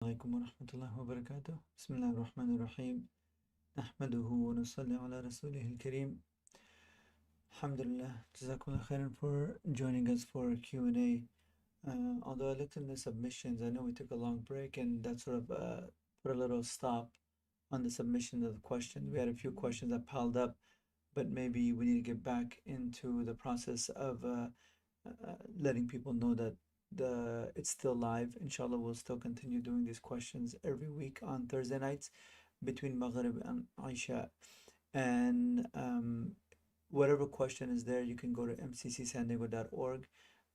عليكم ورحمة الله وبركاته. بسم الله الرحمن الرحيم. نحمده ونصلي على رسوله الكريم. Alhamdulillah. Jazakumullah khairan for joining us for Q&A. Although I looked in the submissions, I know we took a long break and that sort of put a little stop on the submission of the questions. We had a few questions that piled up, but maybe we need to get back into the process of letting people know that it's still live. Inshallah, we'll still continue doing these questions every week on Thursday nights between Maghrib and Isha. And whatever question is there, you can go to mccsandiego.org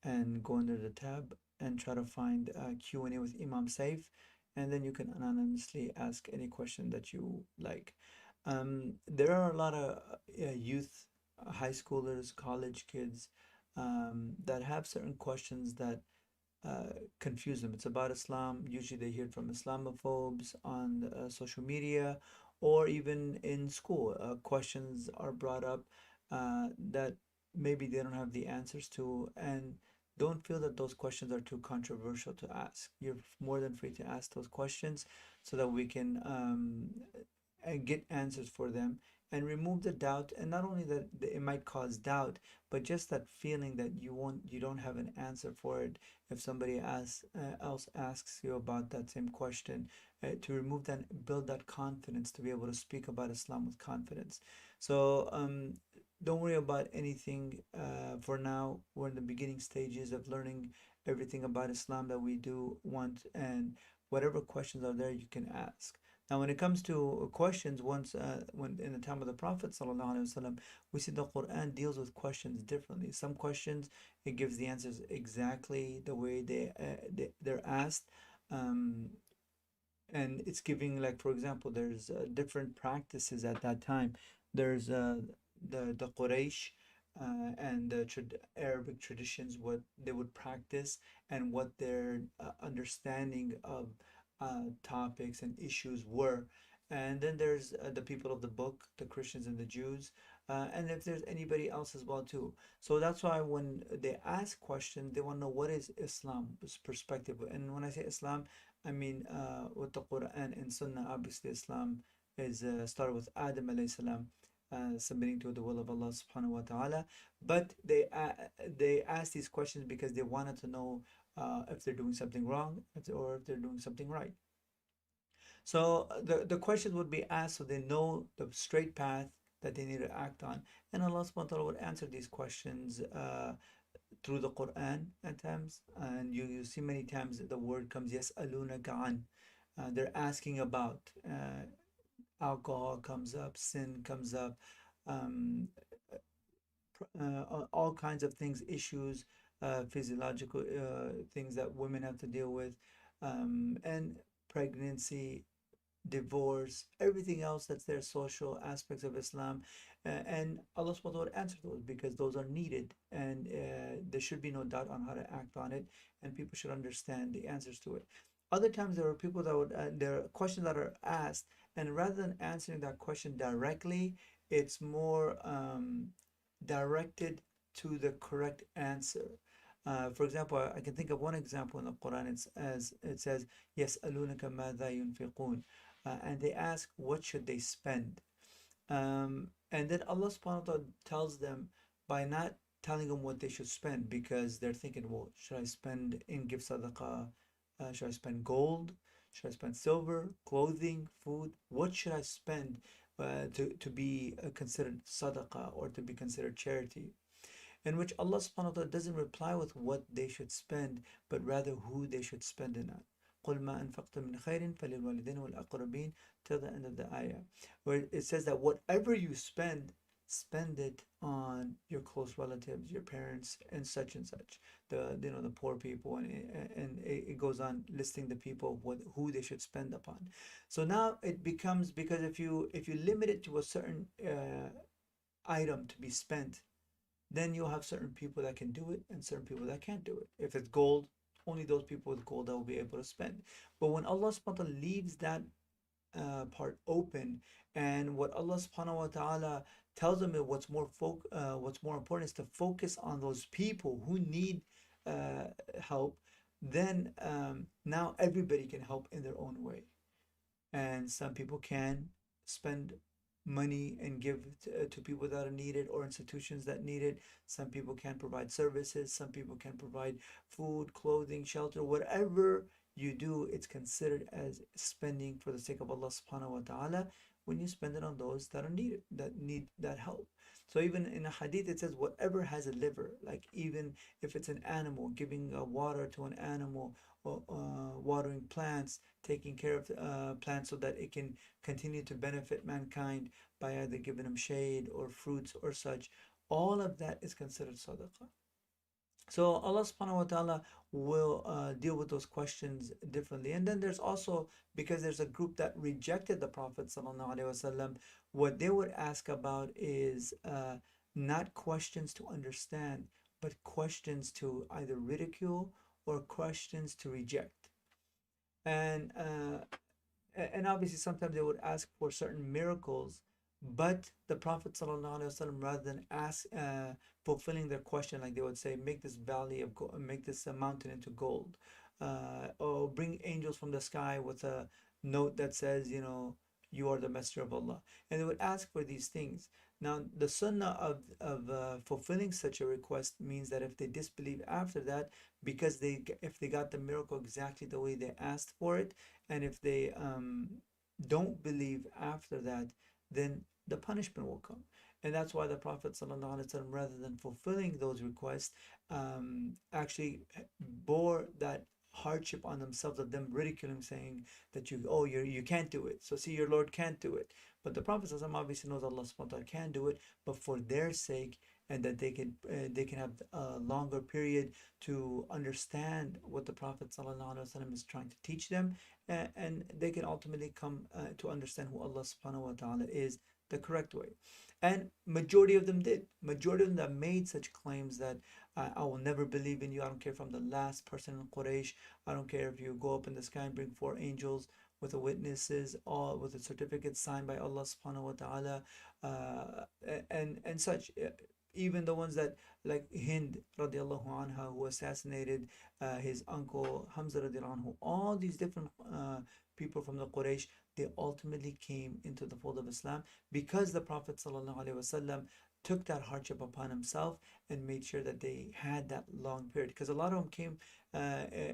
and go under the tab and try to find Q&A with Imam Saif, and then you can anonymously ask any question that you like. There are a lot of youth, high schoolers, college kids that have certain questions that confuse them. It's about Islam. Usually they hear it from Islamophobes on social media or even in school. Questions are brought up that maybe they don't have the answers to, and don't feel that those questions are too controversial to ask. You're more than free to ask those questions so that we can get answers for them and remove the doubt. And not only that it might cause doubt, but just that feeling that you don't have an answer for it if somebody else asks you about that same question, to remove that, build that confidence to be able to speak about Islam with confidence. So don't worry about anything for now. We're in the beginning stages of learning everything about Islam that we do want, and whatever questions are there, you can ask. Now, when it comes to questions, when in the time of the Prophet ﷺ, we see the Quran deals with questions differently. Some questions it gives the answers exactly the way they're asked, um, and it's giving, like, for example, there's different practices at that time. There's the Quraysh and the Arabic traditions, what they would practice and what their understanding of topics and issues were. And then there's the people of the book, the Christians and the Jews, and if there's anybody else as well too. So that's why when they ask questions, they want to know what is Islam's perspective. And when I say Islam, I mean with the Quran and Sunnah. Obviously, Islam is started with Adam alayhi salam. Submitting to the will of Allah subhanahu wa ta'ala, but they ask these questions because they wanted to know if they're doing something wrong or if they're doing something right. So the questions would be asked so they know the straight path that they need to act on. And Allah subhanahu wa ta'ala would answer these questions through the Quran at times. And you see many times the word comes, yes, aluna ga'an. They're asking about alcohol comes up, sin comes up, um, all kinds of things, issues, physiological things that women have to deal with, and pregnancy, divorce, everything else that's there, social aspects of Islam. And Allah subhanahu wa ta'ala would answer those because those are needed, and there should be no doubt on how to act on it, and people should understand the answers to it. Other times there are people that would, there are questions that are asked, and rather than answering that question directly, it's more directed to the correct answer. For example, I can think of one example in the Quran. It's as it says, يَسْأَلُونَكَ مَاذَا يُنْفِقُونَ, and they ask what should they spend. And then Allah subhanahu wa ta'ala tells them by not telling them what they should spend, because they're thinking, well, should I spend in give sadaqah? Should I spend gold? Should I spend silver, clothing, food? What should I spend to be considered sadaqah or to be considered charity? In which Allah subhanahu wa ta'ala doesn't reply with what they should spend, but rather who they should spend it on. قُلْ مَا أَنفَقْتُم مِّنْ خَيْرٍ فَلِلْوَالِدَيْنِ وَالْأَقْرَبِينَ, till the end of the ayah, where it says that whatever you spend, spend it on your close relatives, your parents, and such, the poor people, and it goes on listing the people who they should spend upon. So now it becomes, because if you limit it to a certain item to be spent, then you'll have certain people that can do it and certain people that can't do it. If it's gold, only those people with gold that will be able to spend. But when Allah subhanahu wa ta'ala leaves that part open, and what Allah subhanahu wa ta'ala tells them is what's more important is to focus on those people who need help, then now everybody can help in their own way. And some people can spend money and give to people that are needed or institutions that need it. Some people can provide services. Some people can provide food, clothing, shelter, whatever you do, it's considered as spending for the sake of Allah subhanahu wa ta'ala when you spend it on those that are needed, that need that help. So even in a hadith it says whatever has a liver, like even if it's an animal, giving water to an animal, or watering plants, taking care of plants so that it can continue to benefit mankind by either giving them shade or fruits or such. All of that is considered sadaqah. So Allah subhanahu wa ta'ala will deal with those questions differently. And then there's also, because there's a group that rejected the Prophet sallallahu alaihi wasallam, what they would ask about is not questions to understand, but questions to either ridicule or questions to reject. And and obviously sometimes they would ask for certain miracles, but the Prophet ﷺ, rather than ask fulfilling their question, like they would say, make this valley of gold, make this mountain into gold, or bring angels from the sky with a note that says, you know, you are the messenger of Allah, and they would ask for these things. Now the sunnah of fulfilling such a request means that if they disbelieve after that, because if they got the miracle exactly the way they asked for it, and if they don't believe after that, then the punishment will come. And that's why the Prophet ﷺ, rather than fulfilling those requests, actually bore that hardship on themselves of them ridiculing, saying that you can't do it. So see, your Lord can't do it. But the Prophet ﷺ obviously knows Allah subhanahu wa ta'ala can do it, but for their sake, and that they can have a longer period to understand what the Prophet ﷺ is trying to teach them, and they can ultimately come to understand who Allah subhanahu wa ta'ala is the correct way. And majority of them did. Majority of them that made such claims that I will never believe in you. I don't care if I'm the last person in Quraysh. I don't care if you go up in the sky and bring four angels with the witnesses, all with a certificate signed by Allah subhanahu wa ta'ala, and such. Even the ones that, like Hind radiallahu anha, who assassinated his uncle Hamza radiallahu anhu, all these different people from the Quraysh, they ultimately came into the fold of Islam because the Prophet sallallahu alaihi wasallam took that hardship upon himself and made sure that they had that long period. Because a lot of them came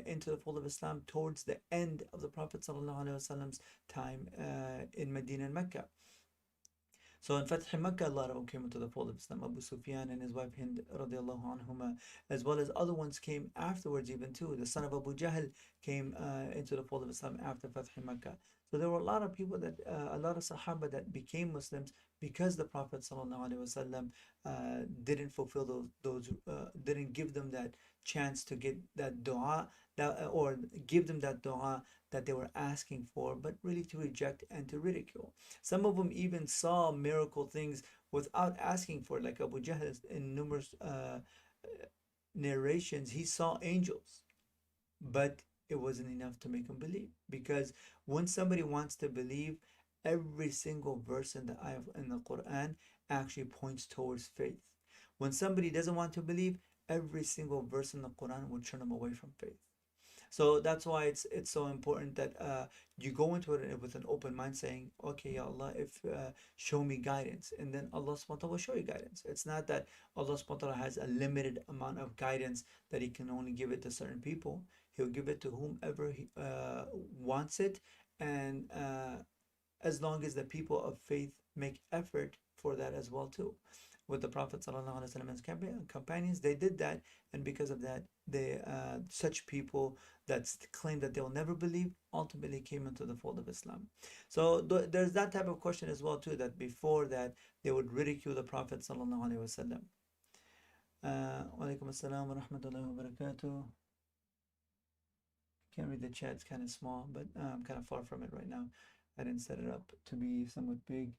into the fold of Islam towards the end of the Prophet sallallahu alaihi wasallam's time in Medina and Mecca. So in Fath Makkah, a lot of them came into the fold of Islam. Abu Sufyan and his wife Hind radiallahu anhuma, as well as other ones came afterwards even too. The son of Abu Jahl came into the fold of Islam after Fath Makkah. So there were a lot of people that, a lot of Sahaba that became Muslims because the Prophet sallallahu alaihi wasallam didn't fulfill didn't give them that chance to get that dua, or give them that dua that they were asking for, but really to reject and to ridicule. Some of them even saw miracle things without asking for it, like Abu Jahl in numerous narrations, he saw angels, but it wasn't enough to make him believe. Because when somebody wants to believe, every single verse in the Quran actually points towards faith. When somebody doesn't want to believe, every single verse in the Quran will turn them away from faith. So that's why it's so important that you go into it with an open mind, saying, "Okay, Ya Allah, if show me guidance," and then Allah subhanahu wa ta'ala will show you guidance. It's not that Allah subhanahu wa ta'ala has a limited amount of guidance that He can only give it to certain people. He'll give it to whomever He wants it, and as long as the people of faith make effort for that as well too. With the Prophet ﷺ and his companions, they did that, and because of that, they such people that claim that they will never believe ultimately came into the fold of Islam. So there's that type of question as well too, that before that they would ridicule the Prophet ﷺ. Wa alaikum assalam wa rahmatullahi wa barakatuh. Can't read the chat, it's kind of small, but I'm kind of far from it right now. I didn't set it up to be somewhat big.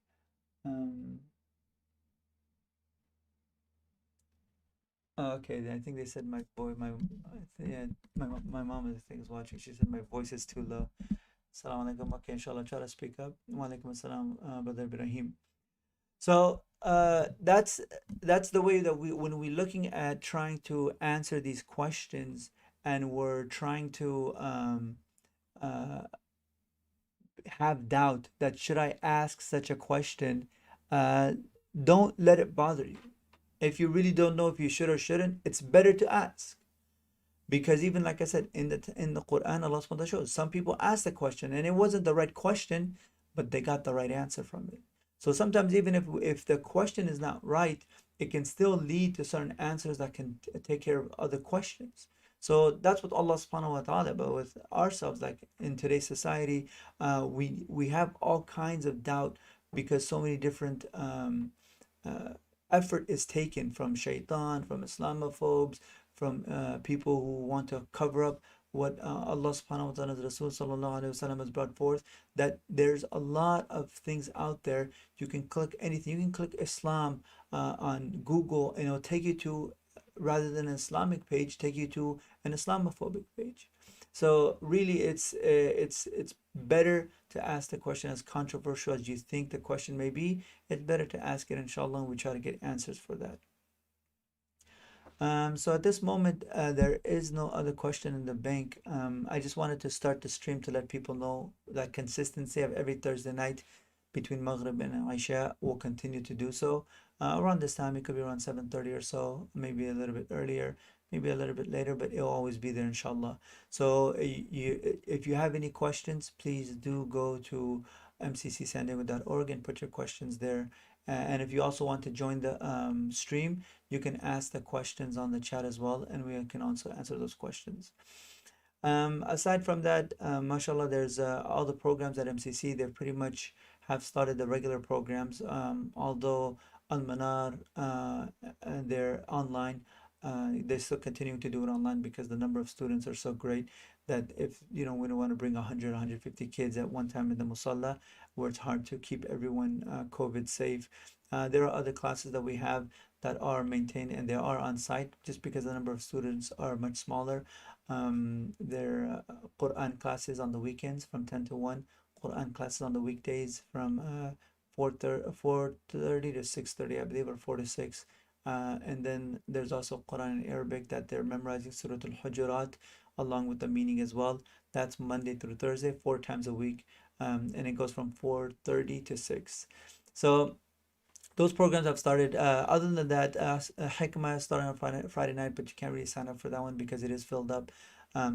Okay, I think they said my boy, yeah, my mom I think is watching. She said my voice is too low. Assalamu alaikum. Okay, inshallah, try to speak up. Wa alaikum assalam, Brother Ibrahim. So that's the way that when we're looking at trying to answer these questions and we're trying to uh, have doubt that should I ask such a question, uh, don't let it bother you. If you really don't know if you should or shouldn't, it's better to ask. Because even like I said, in the Quran, Allah subhanahu wa ta'ala shows some people asked the question and it wasn't the right question, but they got the right answer from it. So sometimes even if the question is not right, it can still lead to certain answers that can take care of other questions. So that's what Allah subhanahu wa ta'ala, but with ourselves, like in today's society, we have all kinds of doubt because so many different uh, effort is taken from shaitan, from Islamophobes, from people who want to cover up what Allah subhanahu wa ta'ala, Rasul sallallahu alayhi wa has brought forth, that there's a lot of things out there. You can click anything. You can click Islam on Google and it'll take you to, rather than an Islamic page, take you to an Islamophobic page. So really, it's better to ask the question, as controversial as you think the question may be. It's better to ask it, inshallah, and we try to get answers for that. So at this moment, there is no other question in the bank. I just wanted to start the stream to let people know that consistency of every Thursday night between Maghrib and Isha will continue to do so. Around this time, it could be around 7:30 or so, maybe a little bit earlier, maybe a little bit later, but it'll always be there, inshallah. So if you have any questions, please do go to mccsandiego.org and put your questions there. And if you also want to join the stream, you can ask the questions on the chat as well, and we can also answer those questions. Aside from that, mashallah, there's all the programs at MCC. They pretty much have started the regular programs, although Al-Manar, they're online. They're still continuing to do it online because the number of students are so great that if we don't want to bring 100, 150 kids at one time in the musalla, where it's hard to keep everyone COVID safe. There are other classes that we have that are maintained and they are on site just because the number of students are much smaller. There are Quran classes on the weekends from 10 to 1, Quran classes on the weekdays from 4:30 to 6:30, I believe, or 4 to 6. And then there's also Quran in Arabic that they're memorizing Surah Al-Hujurat along with the meaning as well. That's Monday through Thursday, 4 times a week. And it goes from 4:30 to 6. So those programs have started. Other than that, Hikmah is starting on Friday night, but you can't really sign up for that one because it is filled up.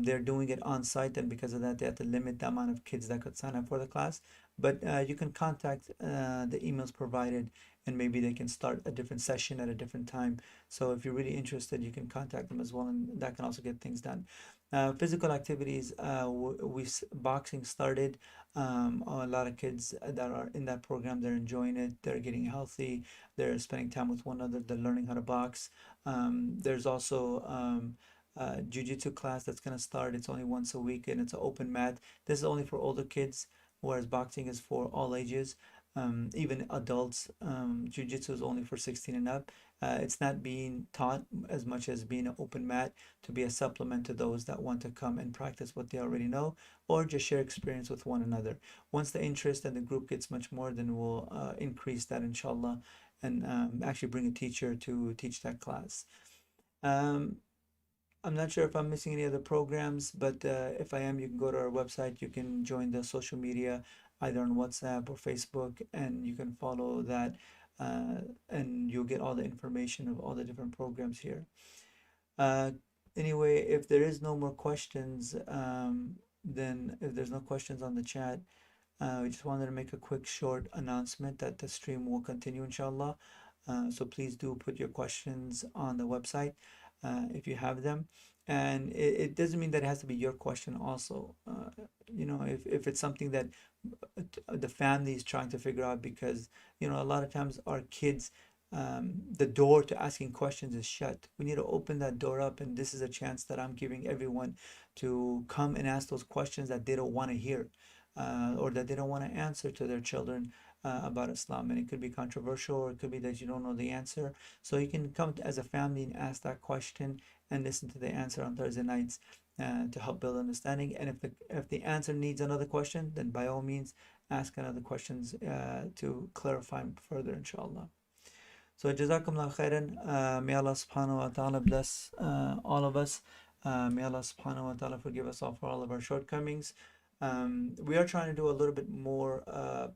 They're doing it on site, and because of that, they have to limit the amount of kids that could sign up for the class. But you can contact the emails provided, and maybe they can start a different session at a different time. So if you're really interested, you can contact them as well, and that can also get things done. Physical activities, boxing started. A lot of kids that are in that program, they're enjoying it. They're getting healthy. They're spending time with one another. They're learning how to box. There's also jiu-jitsu class that's going to start. It's only once a week and it's an open mat. This is only for older kids, whereas boxing is for all ages, even adults. Jiu-jitsu is only for 16 and up. It's not being taught as much as being an open mat to be a supplement to those that want to come and practice what they already know or just share experience with one another. Once the interest and the group gets much more, then we'll increase that, inshallah, and actually bring a teacher to teach that class. Um, I'm not sure if I'm missing any other programs, but if I am, you can go to our website. You can join the social media either on WhatsApp or Facebook, and you can follow that, and you'll get all the information of all the different programs here. Uh, anyway, if there is no more questions, then if there's no questions on the chat, we just wanted to make a quick short announcement that the stream will continue, inshallah. So please do put your questions on the website if you have them. And it doesn't mean that it has to be your question also. If it's something that the family is trying to figure out, because, a lot of times our kids, the door to asking questions is shut. We need to open that door up, and this is a chance that I'm giving everyone to come and ask those questions that they don't want to hear, or that they don't want to answer to their children about Islam. And it could be controversial, or it could be that you don't know the answer. So you can come as a family and ask that question and listen to the answer on Thursday nights to help build understanding. And if the answer needs another question, then by all means ask another questions to clarify further, inshallah. So Jazakumullah khairan. May Allah subhanahu wa ta'ala bless all of us. May Allah subhanahu wa ta'ala forgive us all for all of our shortcomings. We are trying to do a little bit more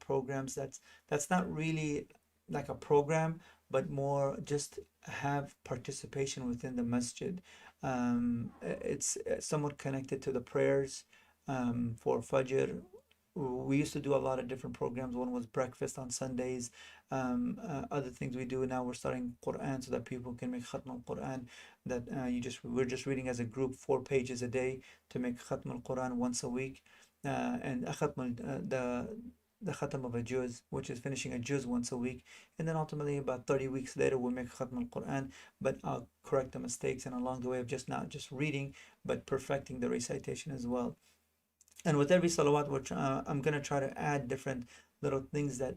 programs that's not really like a program, but more just have participation within the masjid. It's somewhat connected to the prayers for Fajr. We used to do a lot of different programs. One was breakfast on Sundays. Other things we do now, we're starting Quran so that people can make Khatm al-Quran. That we're just reading as a group 4 pages a day to make Khatm al-Quran once a week, and the Khatam of a juz, which is finishing a juz once a week, and then ultimately about 30 weeks later we'll make Khatm al-Quran, but I'll correct the mistakes and along the way of just not just reading, but perfecting the recitation as well. And with every salawat, which I'm gonna try to add different little things that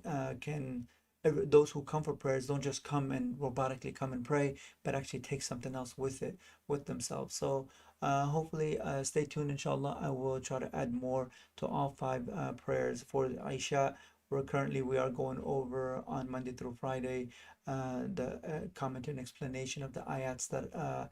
those who come for prayers don't just come and robotically come and pray, but actually take something else with it, with themselves. So hopefully, stay tuned. Inshallah, I will try to add more to all five prayers for the Isha. We are going over on Monday through Friday the comment and explanation of the ayats that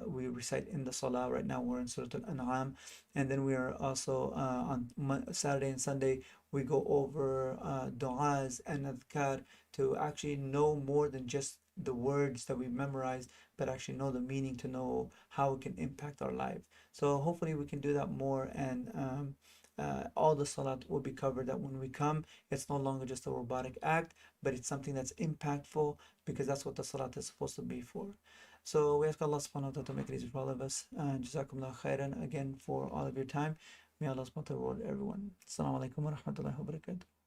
we recite in the Salah. Right now, we're in Surah Al-An'am, and then we are also on Saturday and Sunday we go over du'as and adhkar to actually know more than just the words that we memorize, but actually know the meaning to know how it can impact our life. So hopefully we can do that more, and all the salat will be covered. That when we come, it's no longer just a robotic act, but it's something that's impactful, because that's what the salat is supposed to be for. So we ask Allah subhanahu wa ta'ala to make it easy for all of us. And Jazakumullah khairan again for all of your time. May Allah subhanahu wa ta'ala reward everyone. Assalamu alaikum wa rahmatullahi wa barakatuh.